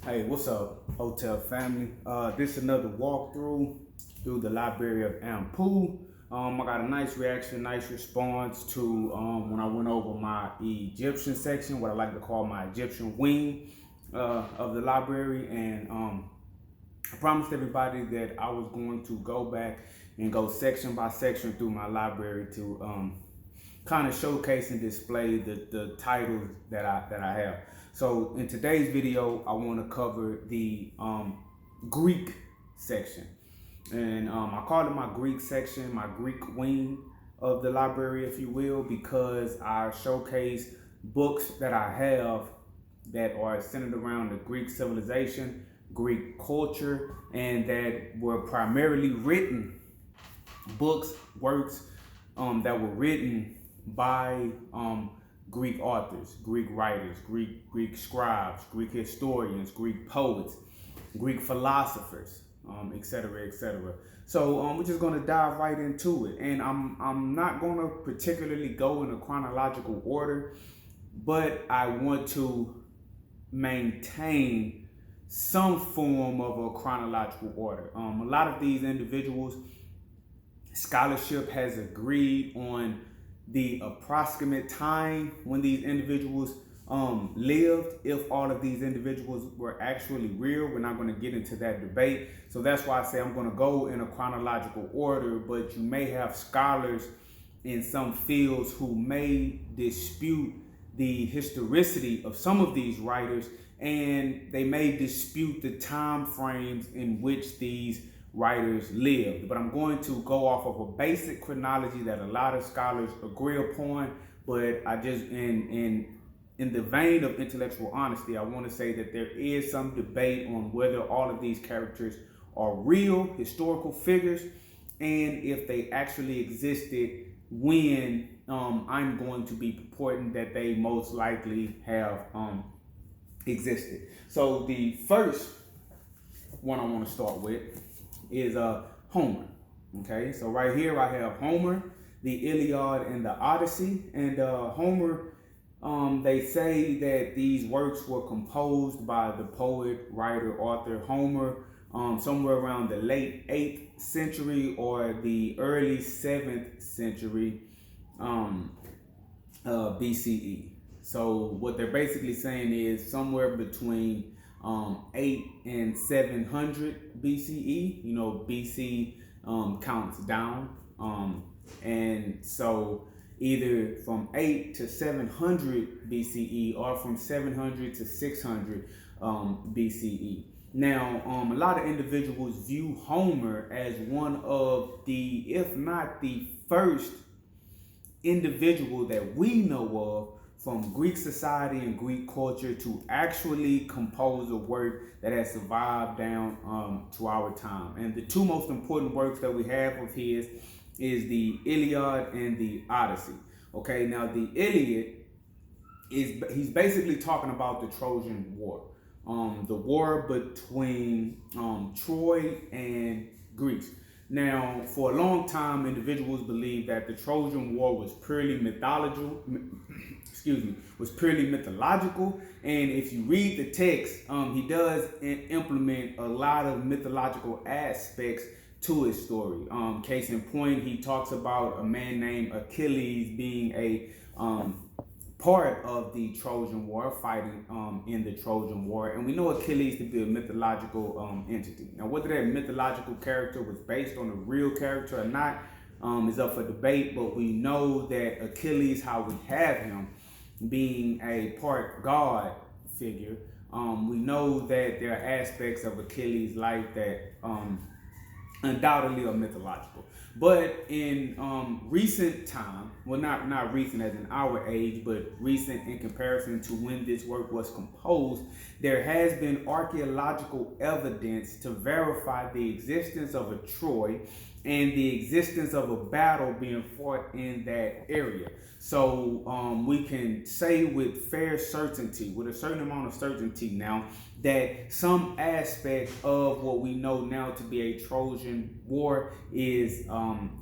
Hey, what's up, hotel family? This is another walkthrough through the Library of Ampu. I got a nice reaction, nice response to when I went over my Egyptian section, what I like to call my Egyptian wing of the library, and I promised everybody that I was going to go back and go section by section through my library to kind of showcase and display the titles that I have. So in today's video, I want to cover the Greek section. And I call it my Greek section, my Greek wing of the library, if you will, because I showcase books that I have that are centered around the Greek civilization, Greek culture, and that were primarily written books, works that were written by Greek authors, Greek writers, Greek scribes, Greek historians, Greek poets, Greek philosophers, etc., etc. So we're just going to dive right into it, and I'm not going to particularly go in a chronological order, but I want to maintain some form of a chronological order. A lot of these individuals, scholarship has agreed on the approximate time when these individuals lived. If all of these individuals were actually real, we're not going to get into that debate. So that's why I say I'm going to go in a chronological order, but you may have scholars in some fields who may dispute the historicity of some of these writers, and they may dispute the time frames in which these writers lived. But I'm going to go off of a basic chronology that a lot of scholars agree upon, but I just in the vein of intellectual honesty, I want to say that there is some debate on whether all of these characters are real historical figures and if they actually existed when I'm going to be purporting that they most likely have existed. So the first one I want to start with is Homer. Okay, so right here I have Homer, the Iliad and the Odyssey, and Homer, they say that these works were composed by the poet, writer, author Homer somewhere around the late 8th century or the early 7th century BCE. So what they're basically saying is somewhere between 8 and 700 BCE. You know, BC counts down, and so either from 8 to 700 BCE or from 700 to 600 BCE. Now, a lot of individuals view Homer as one of the, if not the first individual that we know of from Greek society and Greek culture to actually compose a work that has survived down to our time. And the two most important works that we have of his is the Iliad and the Odyssey. Okay, now the Iliad he's basically talking about the Trojan War, the war between Troy and Greece. Now, for a long time, individuals believed that the Trojan War was purely mythological. Was purely mythological. And if you read the text, he does implement a lot of mythological aspects to his story. Case in point, he talks about a man named Achilles being a part of the Trojan War, fighting in the Trojan War. And we know Achilles to be a mythological entity. Now, whether that mythological character was based on a real character or not is up for debate, but we know that Achilles, how we have him, being a part God figure, we know that there are aspects of Achilles' life that undoubtedly are mythological. But in recent time, well, not recent as in our age, but recent in comparison to when this work was composed, there has been archaeological evidence to verify the existence of a Troy and the existence of a battle being fought in that area. So we can say with fair certainty, with a certain amount of certainty now, that some aspect of what we know now to be a Trojan War is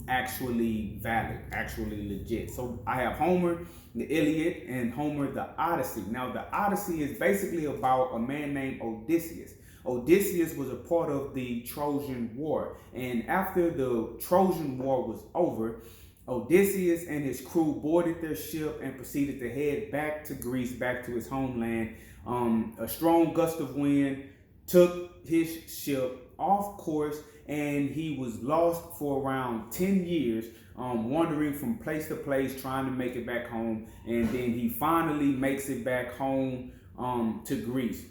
actually valid, actually legit. So I have Homer, the Iliad, and Homer, the Odyssey. Now, the Odyssey is basically about a man named Odysseus. Odysseus was a part of the Trojan War, and after the Trojan War was over, Odysseus and his crew boarded their ship and proceeded to head back to Greece, back to his homeland. A strong gust of wind took his ship off course, and he was lost for around 10 years, wandering from place to place, trying to make it back home. And then he finally makes it back home to Greece.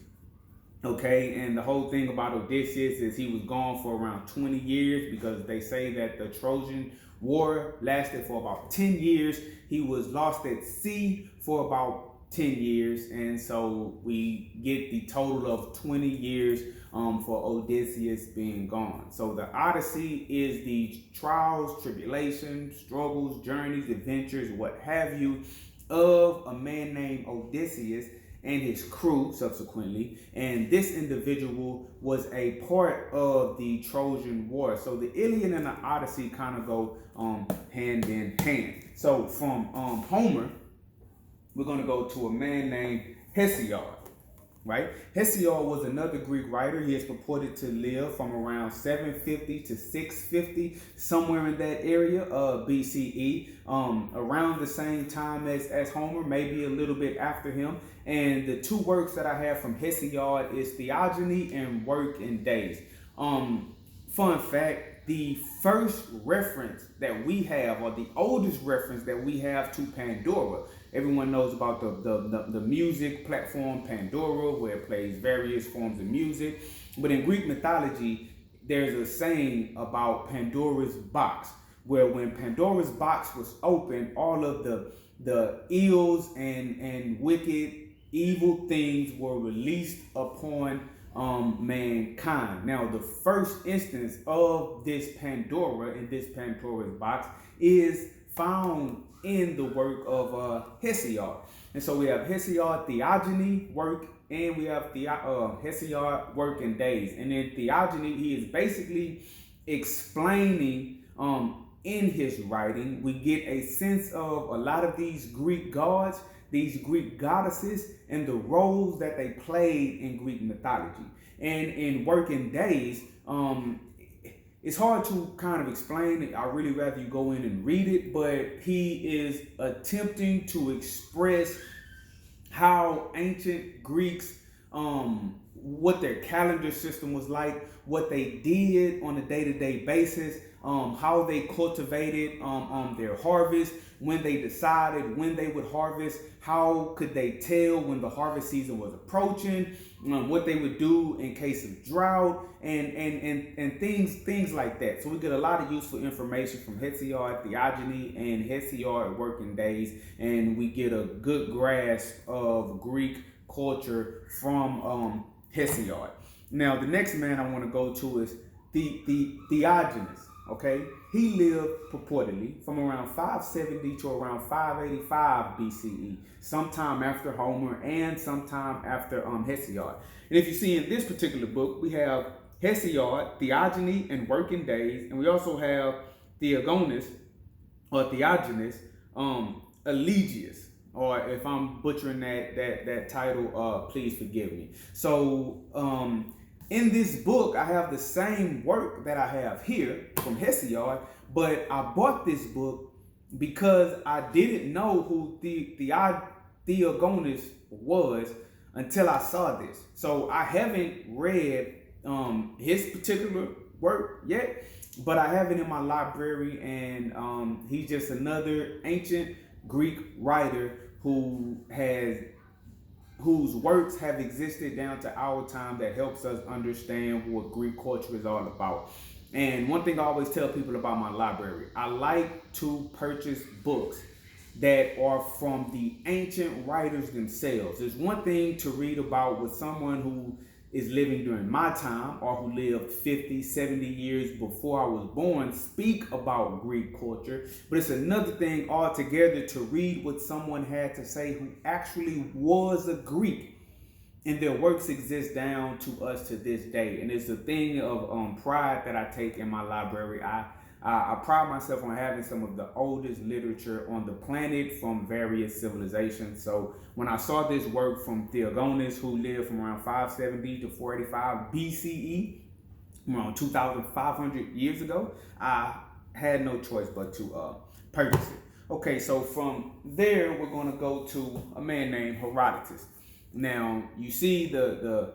Okay, and the whole thing about Odysseus is he was gone for around 20 years, because they say that the Trojan War lasted for about 10 years. He was lost at sea for about 10 years, and so we get the total of 20 years for Odysseus being gone. So the Odyssey is the trials, tribulations, struggles, journeys, adventures, what have you, of a man named Odysseus and his crew subsequently. And this individual was a part of the Trojan War. So the Iliad and the Odyssey kind of go hand in hand. So from Homer, we're going to go to a man named Hesiod, right? Hesiod was another Greek writer. He is purported to live from around 750 to 650, somewhere in that area, BCE, around the same time as Homer, maybe a little bit after him. And the two works that I have from Hesiod is Theogony and Work and Days. Fun fact, the first reference that we have, or the oldest reference that we have to Pandora, everyone knows about the music platform Pandora, where it plays various forms of music. But in Greek mythology, there's a saying about Pandora's box, where when Pandora's box was opened, all of the ills and wicked, evil things were released upon mankind. Now, the first instance of this Pandora in this Pandora's box is found in the work of Hesiod. And so we have Hesiod, Theogony, Work, and we have Hesiod, Work and Days. And in Theogony, he is basically explaining in his writing, we get a sense of a lot of these Greek gods, these Greek goddesses, and the roles that they played in Greek mythology. And in Work and Days, it's hard to kind of explain it. I'd really rather you go in and read it, but he is attempting to express how ancient Greeks, what their calendar system was like, what they did on a day-to-day basis, how they cultivated their harvest, when they decided when they would harvest, how could they tell when the harvest season was approaching, what they would do in case of drought, and things like that. So we get a lot of useful information from Hesiod, Theogony, and Hesiod, Work and Days, and we get a good grasp of Greek culture from Hesiod. Now, the next man I want to go to is Theogenes. Okay, he lived purportedly from around 570 to around 585 BCE, sometime after Homer and sometime after Hesiod. And if you see in this particular book, we have Hesiod, Theogony, and Work and Days, and we also have Theogenes, Eligius, or if I'm butchering that title, please forgive me. So in this book, I have the same work that I have here from Hesiod, but I bought this book because I didn't know who Theogenes was until I saw this. So I haven't read his particular work yet, but I have it in my library, and he's just another ancient Greek writer whose works have existed down to our time that helps us understand what Greek culture is all about. And one thing I always tell people about my library, I like to purchase books that are from the ancient writers themselves. There's one thing to read about with someone who is living during my time or who lived 50, 70 years before I was born speak about Greek culture, but it's another thing altogether to read what someone had to say who actually was a Greek, and their works exist down to us to this day. And it's a thing of pride that I take in my library. I pride myself on having some of the oldest literature on the planet from various civilizations. So when I saw this work from Theogonus, who lived from around 570 to 485 BCE, around 2,500 years ago, I had no choice but to purchase it. Okay, so from there, we're going to go to a man named Herodotus. Now, you see the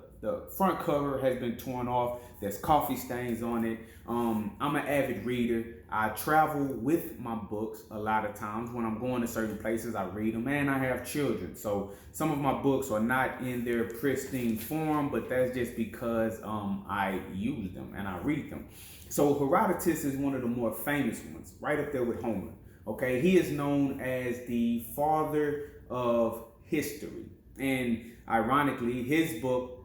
front cover has been torn off. There's coffee stains on it. I'm an avid reader. I travel with my books a lot of times. When I'm going to certain places, I read them, and I have children. So some of my books are not in their pristine form, but that's just because I use them and I read them. So Herodotus is one of the more famous ones, right up there with Homer. Okay, he is known as the father of history. And ironically, his book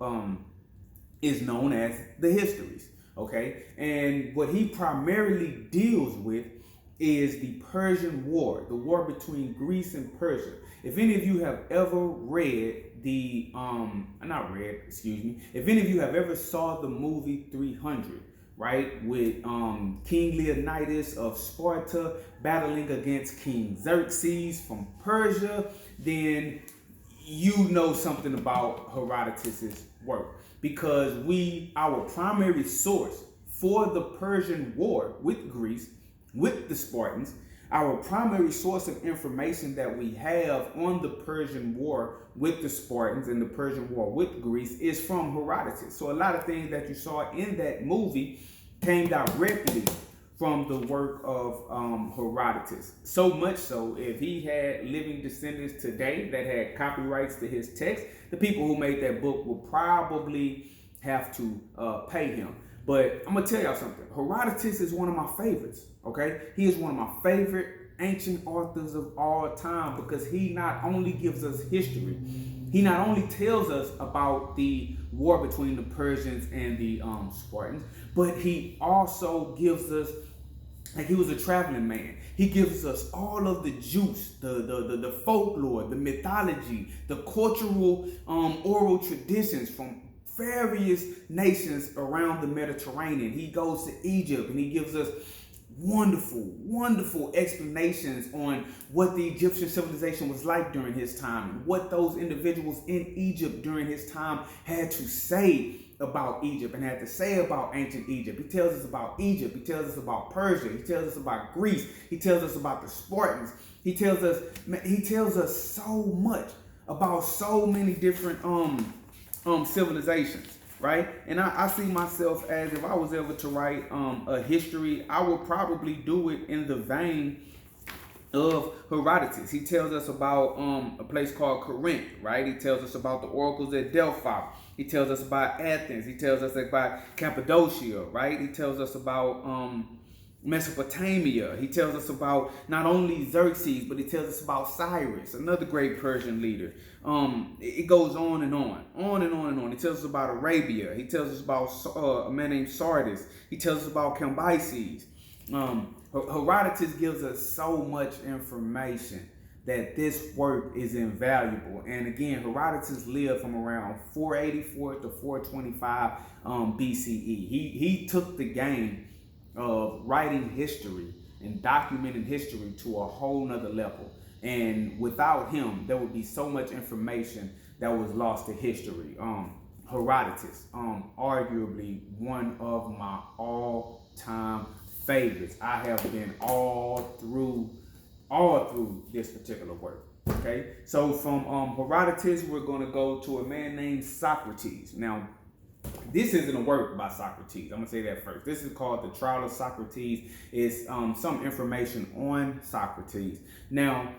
is known as The Histories, okay? And what he primarily deals with is the Persian War, the war between Greece and Persia. If any of you have ever read if any of you have ever saw the movie 300, right, with King Leonidas of Sparta battling against King Xerxes from Persia, then you know something about Herodotus's work, because our primary source for the Persian War with Greece, with the Spartans, our primary source of information that we have on the Persian War with the Spartans and the Persian War with Greece is from Herodotus. So a lot of things that you saw in that movie came directly from the work of Herodotus. So much so, if he had living descendants today that had copyrights to his text, the people who made that book would probably have to pay him. But I'm gonna tell y'all something. Herodotus is one of my favorites, okay? He is one of my favorite ancient authors of all time, because he not only gives us history, he not only tells us about the war between the Persians and the Spartans, but he also gives us, like, he was a traveling man. He gives us all of the juice, the folklore, the mythology, the cultural oral traditions from various nations around the Mediterranean. He goes to Egypt and he gives us wonderful explanations on what the Egyptian civilization was like during his time, and what those individuals in Egypt during his time had to say about Egypt and had to say about ancient Egypt. He tells us about Egypt. He tells us about Persia. He tells us about Greece. He tells us about the Spartans. He tells us so much about so many different civilizations, right? And I see myself as, if I was ever to write a history, I would probably do it in the vein of Herodotus. He tells us about a place called Coherent, right? He tells us about the oracles at Delphi. He tells us about Athens. He tells us about Cappadocia, right? He tells us about Mesopotamia. He tells us about not only Xerxes, but he tells us about Cyrus, another great Persian leader. It goes on and on. He tells us about Arabia. He tells us about a man named Sardis. He tells us about Cambyses. Herodotus gives us so much information that this work is invaluable. And again, Herodotus lived from around 484 to 425 BCE. He took the game of writing history and documenting history to a whole nother level. And without him, there would be so much information that was lost to history. Herodotus, arguably one of my all-time favorites. I have been all through this particular work. Okay, so from Herodotus, we're going to go to a man named Socrates. Now, this isn't a work by Socrates. I'm going to say that first. This is called The Trial of Socrates. It's some information on Socrates. Now,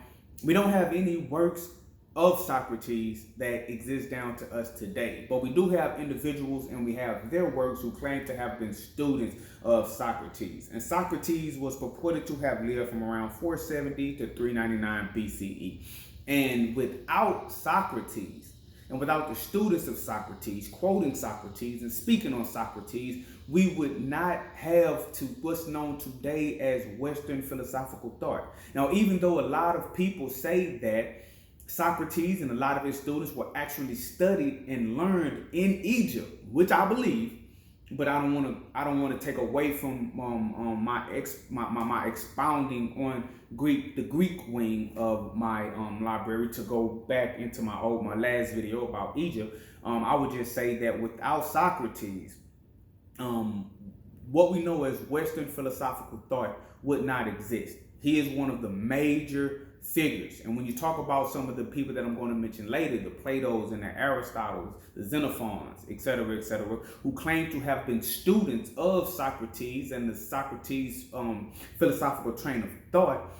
we don't have any works of Socrates that exist down to us today, but we do have individuals and we have their works who claim to have been students of Socrates. And Socrates was purported to have lived from around 470 to 399 BCE. And without Socrates, And without the students of Socrates quoting Socrates and speaking on Socrates, we would not have to what's known today as Western philosophical thought. Now, even though a lot of people say that Socrates and a lot of his students were actually studied and learned in Egypt, which I believe, but I don't want to take away from my expounding on the Greek wing of my library to go back into my last video about Egypt. I would just say that without Socrates, what we know as Western philosophical thought would not exist. He is one of the major figures. And when you talk about some of the people that I'm going to mention later, the Platos and the Aristotles, the Xenophons, etc., who claim to have been students of Socrates and the Socrates philosophical train of thought,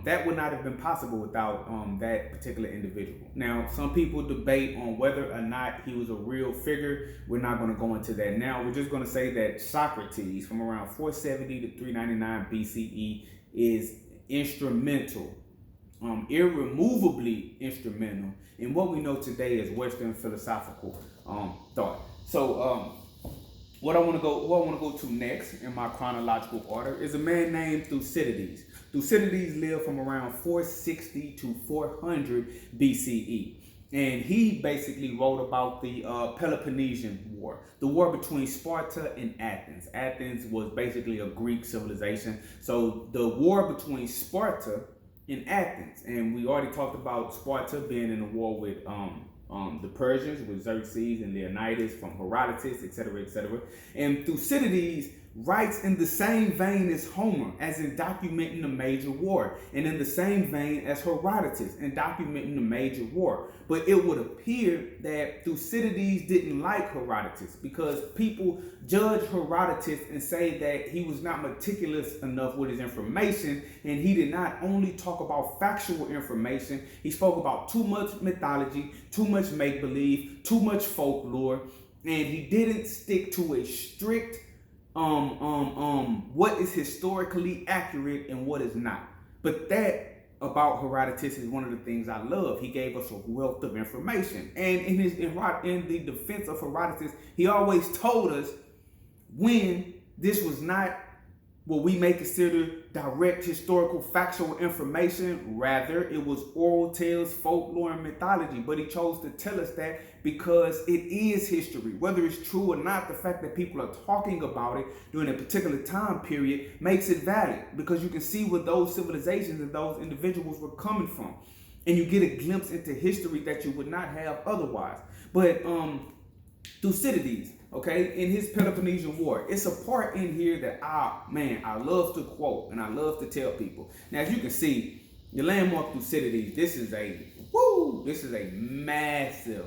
that would not have been possible without that particular individual. Now, some people debate on whether or not he was a real figure. We're not going to go into that now. We're just going to say that Socrates, from around 470 to 399 BCE, is instrumental, irremovably instrumental in what we know today as Western philosophical thought. So, who I want to go to next in my chronological order is a man named Thucydides. Thucydides lived from around 460 to 400 BCE. And he basically wrote about the Peloponnesian War, the war between Sparta and Athens. Athens was basically a Greek civilization. So the war between Sparta and Athens, and we already talked about Sparta being in a war with the Persians, with Xerxes and Leonidas from Herodotus, etc., etc. And Thucydides writes in the same vein as Homer, as in documenting a major war, and in the same vein as Herodotus in documenting a major war. But it would appear that Thucydides didn't like Herodotus because people judge Herodotus and say that he was not meticulous enough with his information, and he did not only talk about factual information, he spoke about too much mythology, too much make-believe, too much folklore, and he didn't stick to a strict what is historically accurate and what is not. But that about Herodotus is one of the things I love. He gave us a wealth of information, and in the defense of Herodotus, he always told us when this was not what we may consider direct historical factual information. Rather, it was oral tales, folklore, and mythology. But he chose to tell us that because it is history. Whether it's true or not, the fact that people are talking about it during a particular time period makes it valid, because you can see where those civilizations and those individuals were coming from, and you get a glimpse into history that you would not have otherwise. But Thucydides, okay, in his Peloponnesian War, it's a part in here that I love to quote and I love to tell people. Now, as you can see, the landmark Thucydides, this is a massive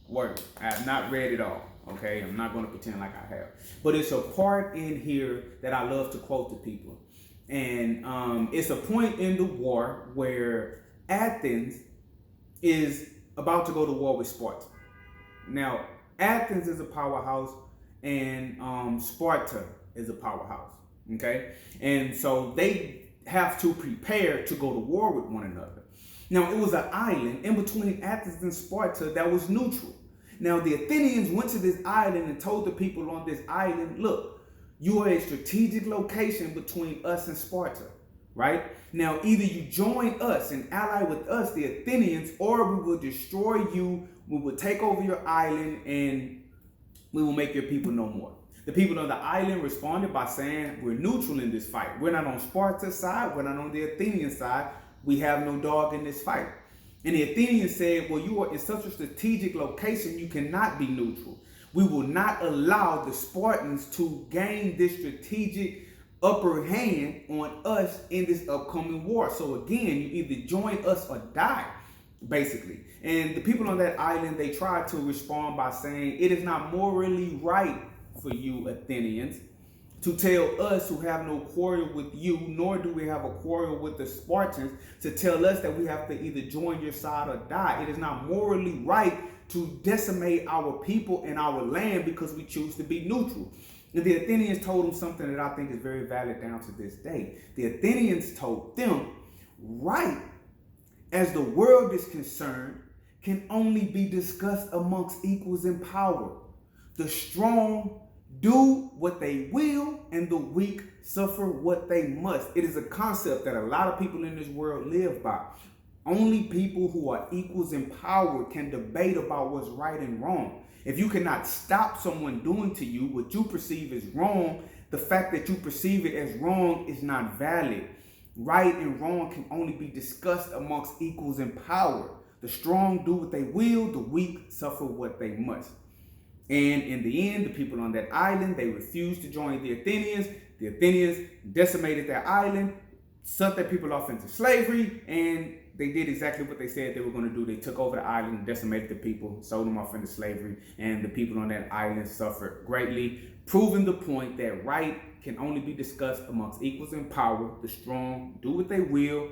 work. I have not read it all, okay? I'm not going to pretend like I have. But it's a part in here that I love to quote to people. And it's a point in the war where Athens is about to go to war with Sparta. Now, Athens is a powerhouse and Sparta is a powerhouse, okay? And so they have to prepare to go to war with one another. Now, it was an island in between Athens and Sparta that was neutral. Now, the Athenians went to this island and told the people on this island, look, you are a strategic location between us and Sparta, right? Now, either you join us and ally with us, the Athenians, or we will destroy you, we will take over your island, and we will make your people no more. The people on the island responded by saying, we're neutral in this fight. We're not on Sparta's side, we're not on the Athenian side. We have no dog in this fight. And the Athenians said, well, you are in such a strategic location, you cannot be neutral. We will not allow the Spartans to gain this strategic upper hand on us in this upcoming war. So again, you either join us or die, basically. And the people on that island, they tried to respond by saying, it is not morally right for you Athenians to tell us who have no quarrel with you, nor do we have a quarrel with the Spartans, to tell us that we have to either join your side or die. It is not morally right to decimate our people and our land because we choose to be neutral. And the Athenians told them something that I think is very valid down to this day. The Athenians told them, right, as the world is concerned, can only be discussed amongst equals in power. The strong do what they will, and the weak suffer what they must. It is a concept that a lot of people in this world live by. Only people who are equals in power can debate about what's right and wrong. If you cannot stop someone doing to you what you perceive as wrong, the fact that you perceive it as wrong is not valid. Right and wrong can only be discussed amongst equals in power. The strong do what they will, the weak suffer what they must. And in the end, the people on that island, they refused to join the Athenians. The Athenians decimated their island, sent their people off into slavery, and they did exactly what they said they were going to do. They took over the island and decimated the people, sold them off into slavery, and the people on that island suffered greatly, proving the point that right can only be discussed amongst equals in power. The strong do what they will,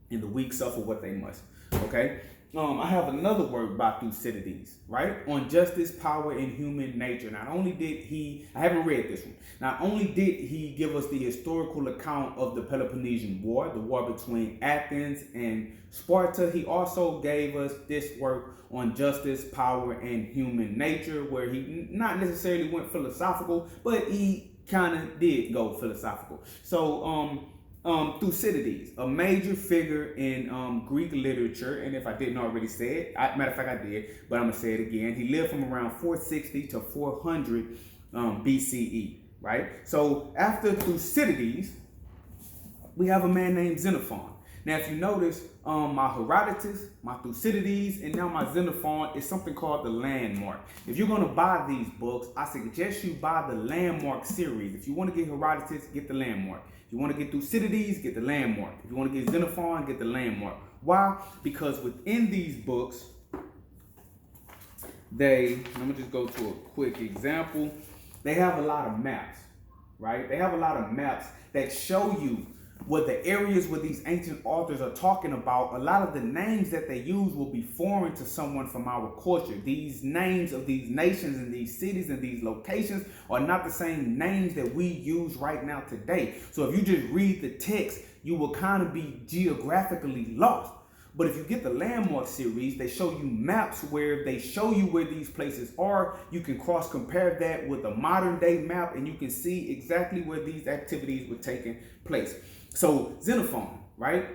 and the weak suffer what they must. Okay? I have another word by Thucydides, right? On justice, power, and human nature. Not only did I haven't read this one. Not only did he give us the historical account of the Peloponnesian War, the war between Athens and Sparta, he also gave us this work on justice, power, and human nature, where he not necessarily went philosophical, but he kind of did go philosophical. So, Thucydides, a major figure in Greek literature, and if I didn't already say it, matter of fact I did, but I'm gonna say it again. He lived from around 460 to 400 BCE, right? So after Thucydides, we have a man named Xenophon. Now, if you notice, my Herodotus, my Thucydides, and now my Xenophon is something called the Landmark. If you're going to buy these books, I suggest you buy the Landmark series. If you want to get Herodotus, get the Landmark. If you want to get Thucydides, get the Landmark. If you want to get Xenophon, get the Landmark. Why? Because within these books, I'm going to just go to a quick example. They have a lot of maps, right? They have a lot of maps that show you what the areas where these ancient authors are talking about. A lot of the names that they use will be foreign to someone from our culture. These names of these nations and these cities and these locations are not the same names that we use right now today. So if you just read the text, you will kind of be geographically lost. But if you get the Landmark series, they show you maps where they show you where these places are. You can cross compare that with a modern day map, and you can see exactly where these activities were taking place. So Xenophon, right?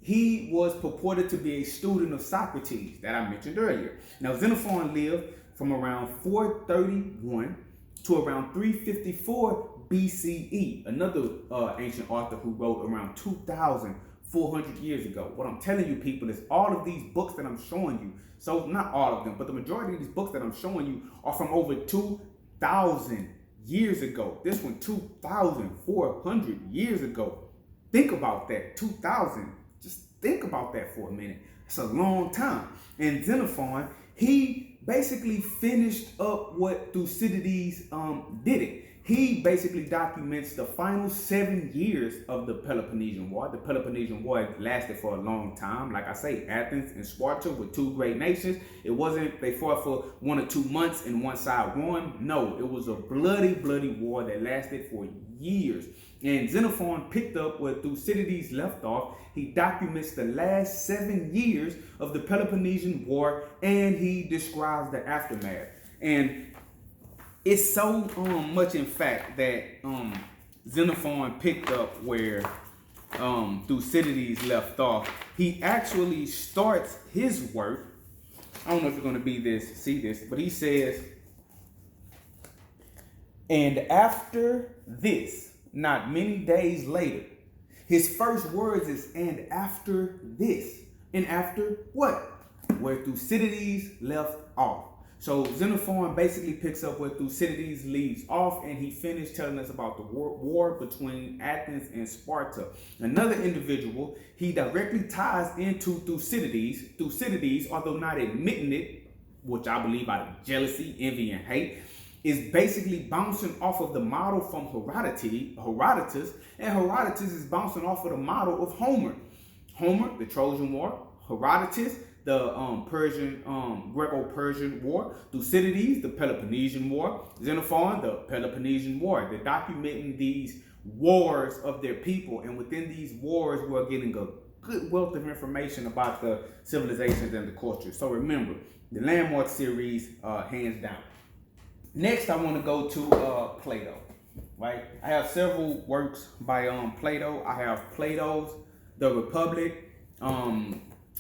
He was purported to be a student of Socrates that I mentioned earlier. Now, Xenophon lived from around 431 to around 354 BCE. Another ancient author who wrote around 2,400 years ago. What I'm telling you, people, is all of these books that I'm showing you, so not all of them, but the majority of these books that I'm showing you are from over 2,000 years ago. This one, 2,400 years ago. Think about that, 2,000. Just think about that for a minute. It's a long time. And Xenophon, he basically finished up what Thucydides did it. He basically documents the final 7 years of the Peloponnesian War. The Peloponnesian War lasted for a long time. Like I say, Athens and Sparta were two great nations. It wasn't they fought for 1 or 2 months and one side won. No, it was a bloody, bloody war that lasted for years. And Xenophon picked up where Thucydides left off. He documents the last 7 years of the Peloponnesian War, and he describes the aftermath. And it's so much, in fact, that Xenophon picked up where Thucydides left off. He actually starts his work. I don't know if you're going to see this, but he says, and after this, not many days later, his first words is, and after this. And after what? Where Thucydides left off. So Xenophon basically picks up where Thucydides leaves off, and he finished telling us about the war between Athens and Sparta. Another individual he directly ties into Thucydides. Thucydides, although not admitting it, which I believe out of jealousy, envy, and hate, is basically bouncing off of the model from Herodotus, and Herodotus is bouncing off of the model of Homer. Homer, the Trojan War; Herodotus, the Greco-Persian War; Thucydides, the Peloponnesian War; Xenophon, the Peloponnesian War. They're documenting these wars of their people, and within these wars, we're getting a good wealth of information about the civilizations and the cultures. So remember, the Landmark series, hands down. Next, I want to go to Plato, right? I have several works by Plato. I have Plato's The Republic.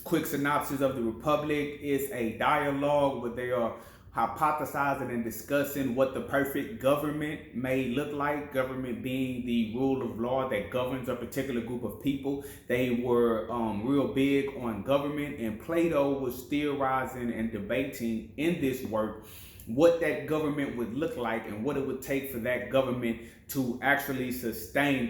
Quick synopsis of The Republic is a dialogue where they are hypothesizing and discussing what the perfect government may look like. Government being the rule of law that governs a particular group of people. They were real big on government, and Plato was theorizing and debating in this work what that government would look like and what it would take for that government to actually sustain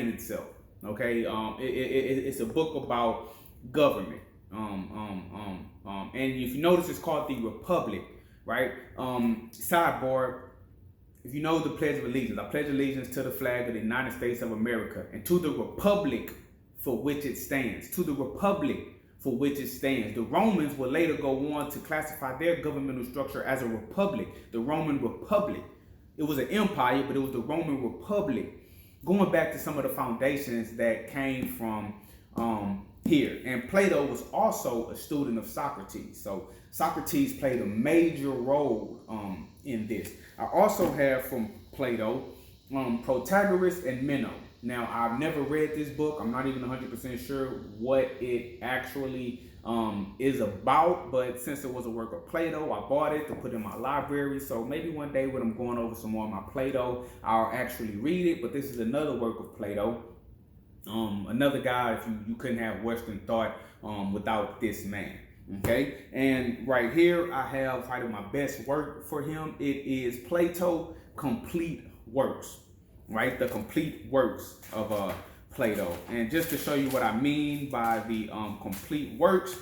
itself. Okay, it's a book about government. And if you notice, it's called The Republic, right? Sidebar: if you know the Pledge of Allegiance, I pledge allegiance to the flag of the United States of America and to the republic for which it stands. To the republic for which it stands. The Romans would later go on to classify their governmental structure as a republic, the Roman Republic. It was an empire, but it was the Roman Republic. Going back to some of the foundations that came from here. And Plato was also a student of Socrates. So Socrates played a major role in this. I also have from Plato, Protagoras and Meno. Now, I've never read this book. I'm not even 100% sure what it actually is about, but since it was a work of Plato, I bought it to put in my library. So maybe one day when I'm going over some more of my Plato, I'll actually read it. But this is another work of Plato. Another guy, if you couldn't have Western thought without this man. Okay, and right here I have probably my best work for him. It is Plato Complete Works, right? The complete works of Plato. And just to show you what I mean by the complete works,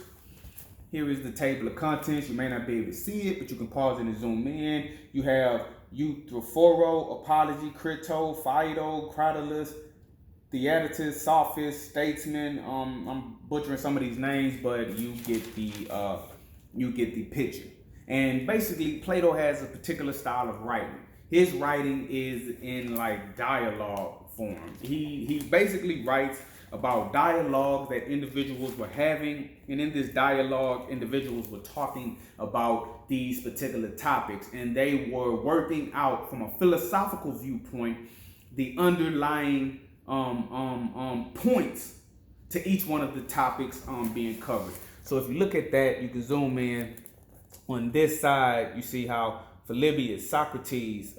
here is the table of contents. You may not be able to see it, but you can pause it and zoom in. You have Eutrophoro, Apology, Crito, Phaedo, Cratylus, Theaetetus, Sophist, Statesman. I'm butchering some of these names, but you get the picture. And basically, Plato has a particular style of writing. His writing is in like dialogue form. He basically writes about dialogues that individuals were having, and in this dialogue, individuals were talking about these particular topics, and they were working out from a philosophical viewpoint the underlying points to each one of the topics being covered. So if you look at that, you can zoom in. On this side, you see how Philebus, Socrates,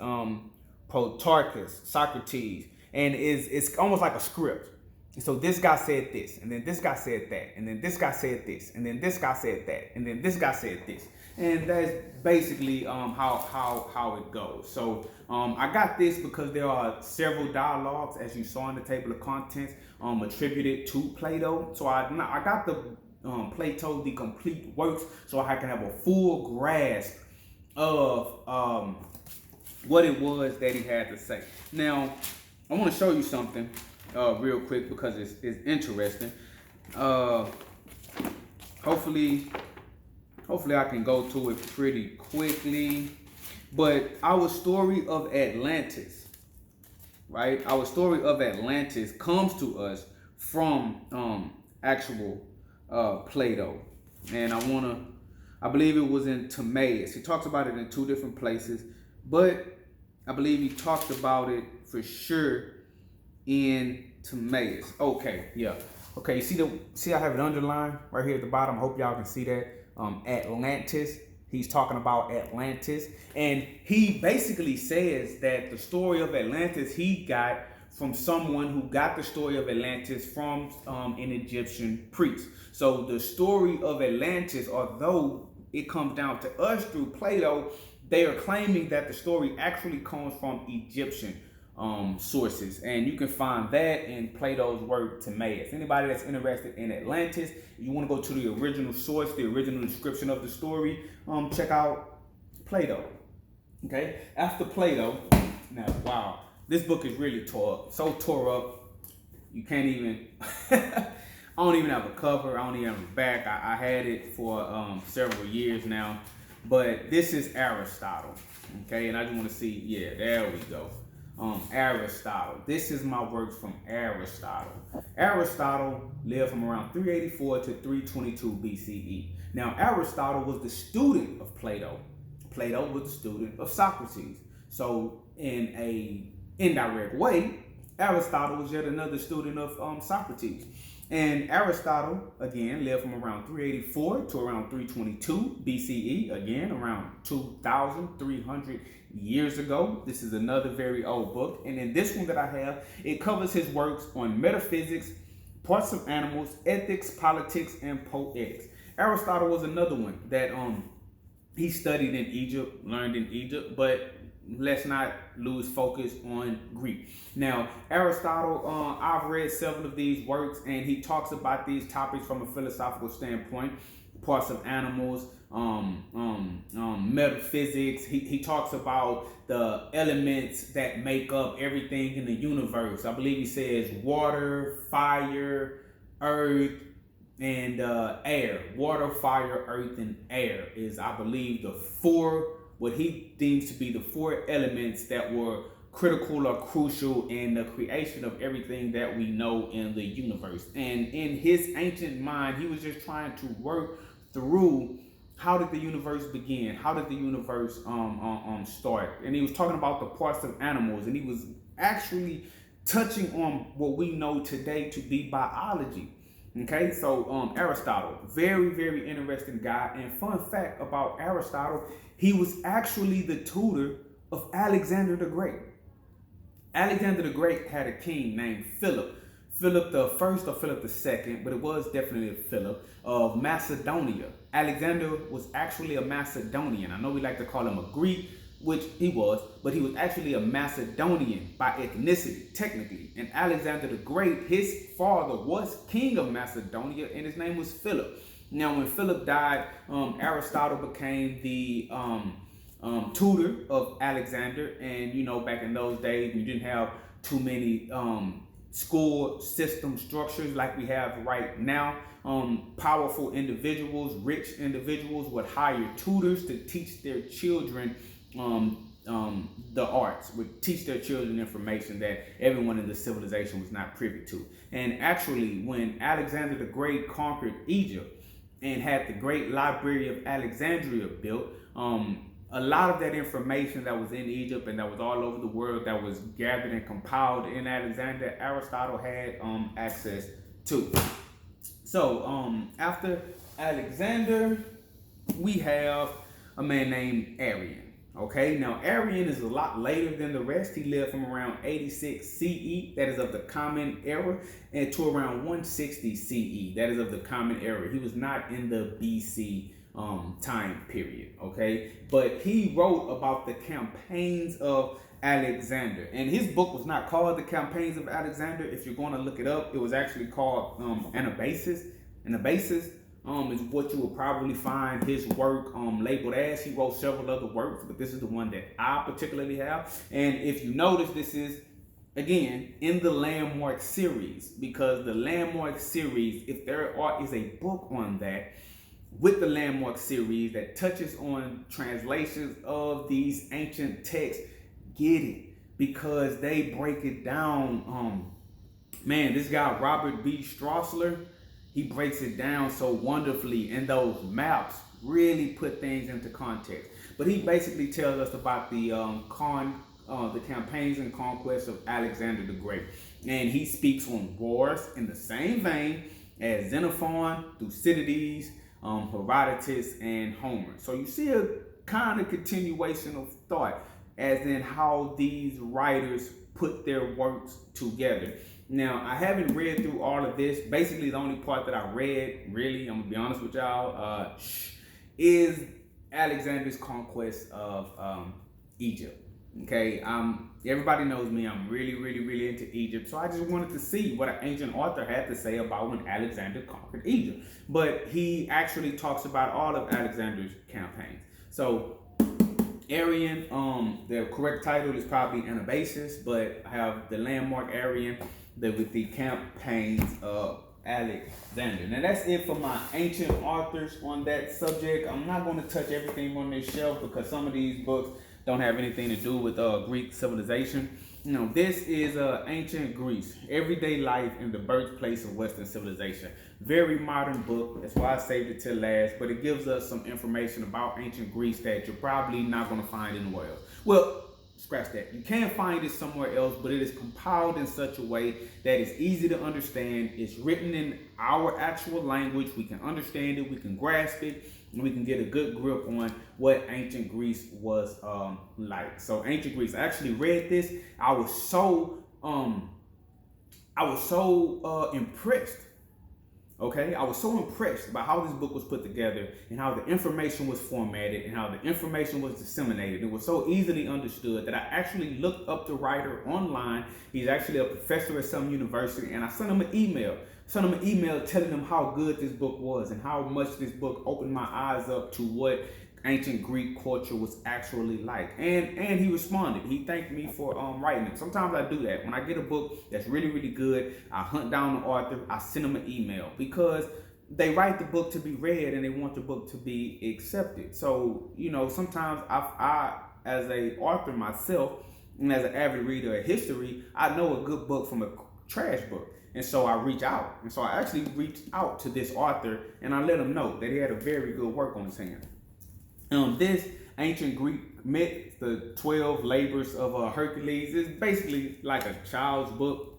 Protarchus, Socrates, and it's almost like a script. And so this guy said this, and then this guy said that, and then this guy said this, and then this guy said that, and then this guy said this. And that's basically how it goes. So I got this because there are several dialogues, as you saw in the table of contents, attributed to Plato. So I got the Plato, the complete works, so I can have a full grasp of what it was that he had to say. Now, I want to show you something real quick because it's interesting. Hopefully I can go to it pretty quickly. But our story of Atlantis, right? Our story of Atlantis comes to us from actual Plato. And I believe it was in Timaeus. He talks about it in two different places, but I believe he talked about it for sure in Timaeus. Okay, yeah. Okay, see I have it underlined right here at the bottom. I hope y'all can see that. Atlantis. He's talking about Atlantis. And he basically says that the story of Atlantis he got from someone who got the story of Atlantis from an Egyptian priest. So the story of Atlantis, although it comes down to us through Plato, they are claiming that the story actually comes from Egyptian sources, and you can find that in Plato's work Timaeus. Anybody that's interested in Atlantis, if you want to go to the original source, the original description of the story, check out Plato. Okay, after Plato, now wow, this book is really so tore up, you can't even. I don't even have a cover. I don't even have a back. I had it for several years now, but this is Aristotle. Okay, and I just want to see. Yeah, there we go. Aristotle. This is my work from Aristotle. Aristotle lived from around 384 to 322 BCE. Now, Aristotle was the student of Plato. Plato was the student of Socrates. So, in a indirect way, Aristotle was yet another student of Socrates. And Aristotle, again, lived from around 384 to around 322 BCE, again, around 2,300 years ago. This is another very old book. And in this one that I have, it covers his works on metaphysics, parts of animals, ethics, politics, and poetics. Aristotle was another one that he studied in Egypt, learned in Egypt, but let's not lose focus on Greek. Now, Aristotle, I've read several of these works, and he talks about these topics from a philosophical standpoint, parts of animals, metaphysics. He talks about the elements that make up everything in the universe. I believe he says water, fire, earth, and air. Water, fire, earth, and air is, I believe, the four, what he deems to be the four elements that were critical or crucial in the creation of everything that we know in the universe. And in his ancient mind, he was just trying to work through, how did the universe begin? How did the universe start? And he was talking about the parts of animals, and he was actually touching on what we know today to be biology. Okay, so Aristotle, very, very interesting guy. And fun fact about Aristotle, he was actually the tutor of Alexander the Great. Alexander the Great had a king named Philip. Philip the First or Philip the Second, but it was definitely Philip of Macedonia. Alexander was actually a Macedonian. I know we like to call him a Greek, which he was, but he was actually a Macedonian by ethnicity, technically. And Alexander the Great, his father was king of Macedonia, and his name was Philip. Now, when Philip died, Aristotle became the tutor of Alexander. And, you know, back in those days, we didn't have too many school system structures like we have right now. Powerful individuals, rich individuals would hire tutors to teach their children the arts, would teach their children information that everyone in the civilization was not privy to. And actually, when Alexander the Great conquered Egypt and had the great library of Alexandria built, a lot of that information that was in Egypt and that was all over the world, that was gathered and compiled in Alexandria, Aristotle had access to. So after Alexander, we have a man named Arian. Okay, now Arian is a lot later than the rest. He lived from around 86 CE, that is of the Common Era, and to around 160 CE, that is of the Common Era. He was not in the BC time period, okay? But he wrote about the campaigns of Alexander. And his book was not called The Campaigns of Alexander. If you're going to look it up, it was actually called Anabasis. Anabasis is what you will probably find his work labeled as. He wrote several other works, but this is the one that I particularly have. And if you notice, this is, again, in the Landmark series, because the Landmark series, if there is a book on that, with the Landmark series that touches on translations of these ancient texts, get it, because they break it down. Man, this guy, Robert B. Strassler, he breaks it down so wonderfully, and those maps really put things into context. But he basically tells us about the campaigns and conquests of Alexander the Great. And he speaks on wars in the same vein as Xenophon, Thucydides, Herodotus, and Homer. So you see a kind of continuation of thought as in how these writers put their works together. Now, I haven't read through all of this. Basically, the only part that I read, really, I'm gonna be honest with y'all, is Alexander's conquest of Egypt. Okay, everybody knows me. I'm really into Egypt. So I just wanted to see what an ancient author had to say about when Alexander conquered Egypt. But he actually talks about all of Alexander's campaigns. So Arian, the correct title is probably Anabasis, but I have the Landmark Arian with the campaigns of Alexander. Now that's it for my ancient authors on that subject. I'm not going to touch everything on this shelf because some of these books don't have anything to do with Greek civilization. This is ancient Greece, everyday life in the birthplace of Western civilization. Very modern book. That's why I saved it till last. But it gives us some information about ancient Greece that you're probably not going to find anywhere else. Well, scratch that. You can find it somewhere else, but it is compiled in such a way that it's easy to understand. It's written in our actual language. We can understand it. We can grasp it. And we can get a good grip on what ancient Greece was like. So ancient Greece, I actually read this. I was so impressed. Okay, I was so impressed by how this book was put together and how the information was formatted and how the information was disseminated. It was so easily understood that I actually looked up the writer online. He's actually a professor at some university, and I sent him an email. Telling him how good this book was and how much this book opened my eyes up to what ancient Greek culture was actually like. And he responded. He thanked me for writing it. Sometimes I do that. When I get a book that's really, really good, I hunt down the author, I send them an email because they write the book to be read and they want the book to be accepted. So, sometimes I as a author myself and as an avid reader of history, I know a good book from a trash book. And so I reach out. And so I actually reached out to this author and I let him know that he had a very good work on his hand. This ancient Greek myth, the 12 labors of Hercules, is basically like a child's book,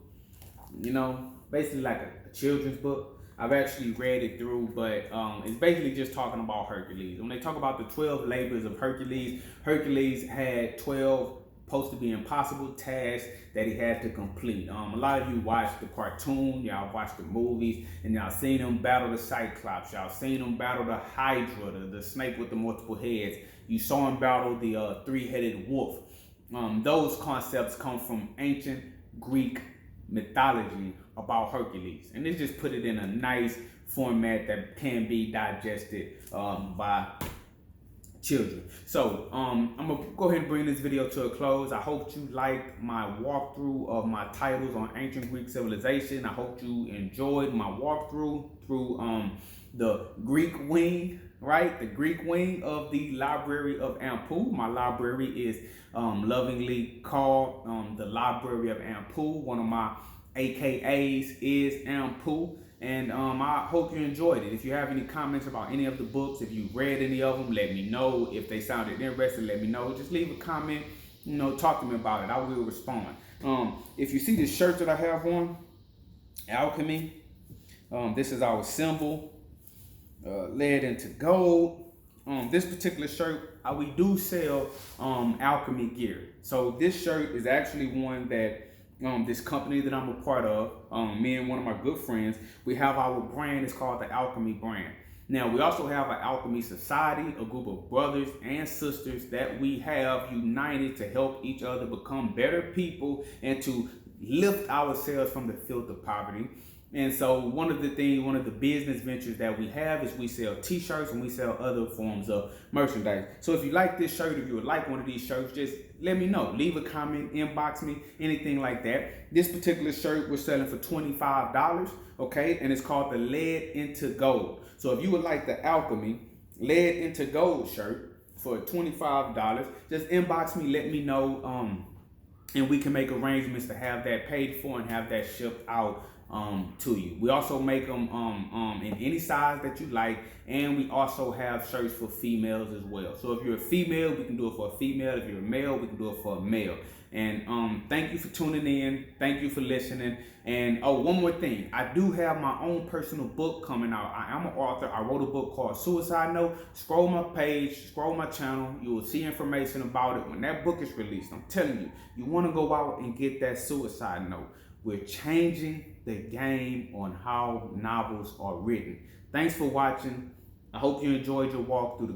basically like a children's book. I've actually read it through, but it's basically just talking about Hercules. When they talk about the 12 labors of Hercules, Hercules had 12 supposed to be impossible tasks that he had to complete. A lot of you watched the cartoon, y'all watched the movies, and y'all seen him battle the Cyclops, y'all seen him battle the Hydra, the snake with the multiple heads. You saw him battle the three-headed wolf. Those concepts come from ancient Greek mythology about Hercules, and they just put it in a nice format that can be digested by children. So I'm gonna go ahead and bring this video to a close. I hope you liked my walkthrough of my titles on ancient Greek civilization. I hope you enjoyed my walkthrough through the Greek wing, right? The Greek wing of the Library of Ampu. My library is lovingly called the Library of Ampu. One of my AKAs is Ampu. And I hope you enjoyed it. If you have any comments about any of the books, if you read any of them, let me know. If they sounded interesting, let me know. Just leave a comment, talk to me about it. I will respond. If you see this shirt that I have on, Alchemy, this is our symbol, lead into gold. This particular shirt, we do sell alchemy gear. So this shirt is actually one that this company that I'm a part of, me and one of my good friends, we have our brand. It's called the Alchemy brand. Now, we also have an Alchemy Society, a group of brothers and sisters that we have united to help each other become better people and to lift ourselves from the filth of poverty. And so one of the business ventures that we have is we sell t-shirts and we sell other forms of merchandise. So if you like this shirt, if you would like one of these shirts, just let me know. Leave a comment, inbox me, anything like that. This particular shirt we're selling for $25, okay? And it's called the Lead into Gold. So if you would like the Alchemy Lead into Gold shirt for $25, just inbox me, let me know, and we can make arrangements to have that paid for and have that shipped out to you. We also make them in any size that you like, and we also have shirts for females as well. So if you're a female, we can do it for a female. If you're a male, we can do it for a male. And thank you for tuning in. Thank you for listening. And one more thing, I do have my own personal book coming out. I am an author. I wrote a book called Suicide Note. Scroll my page, scroll my channel. You will see information about it when that book is released. I'm telling you, you want to go out and get that Suicide Note. We're changing the game on how novels are written. Thanks for watching. I hope you enjoyed your walk through the